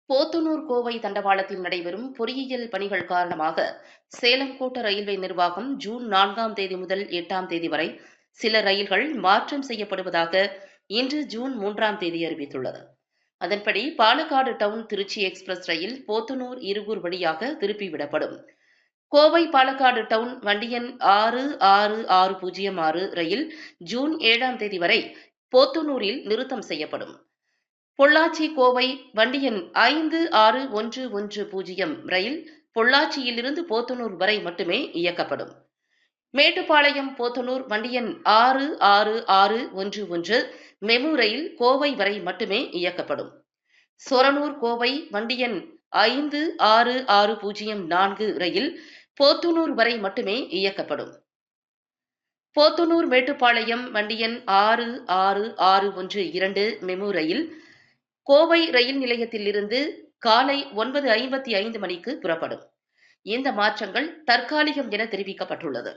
போத்தனூர் கோவை தண்டவாளத்தில் நடைபெறும் பொறியியல் பணிகள் காரணமாக சேலம் கோட்ட ரயில்வே நிர்வாகம் ஜூன் 4ஆம் தேதி முதல் 8ஆம் தேதி வரை சில ரயில்கள் மாற்றம் செய்யப்படுவதாக இன்று ஜூன் 3ஆம் தேதி அறிவித்துள்ளது. அதன்படி பாலக்காடு டவுன் திருச்சி எக்ஸ்பிரஸ் ரயில் போத்தனூர் இருகூர் வழியாக திருப்பிவிடப்படும். கோவை பாலக்காடு டவுன் வண்டி எண் 66606 ரயில் ஜூன் 7ஆம் தேதி வரை போத்தனூரில் நிறுத்தம் செய்யப்படும். பொள்ளாச்சி கோவை வண்டி எண் 56110 ரயில் பொள்ளாச்சியிலிருந்து போத்தனூர் வரை மட்டுமே இயக்கப்படும். மேட்டுப்பாளையம் போத்தனூர் வண்டி எண் 66611 மெமு ரயில் கோவை வரை மட்டுமே இயக்கப்படும். சொரனூர் கோவை வண்டி எண் 56604 ரயில் போத்தனூர் வரை மட்டுமே இயக்கப்படும். போத்தனூர் மேட்டுப்பாளையம் வண்டி எண் 66612 மெமு ரயில் கோவை ரயில் நிலையத்திலிருந்து காலை 9:55 மணிக்கு புறப்படும். இந்த மாற்றங்கள் தற்காலிகம் என தெரிவிக்கப்பட்டுள்ளது.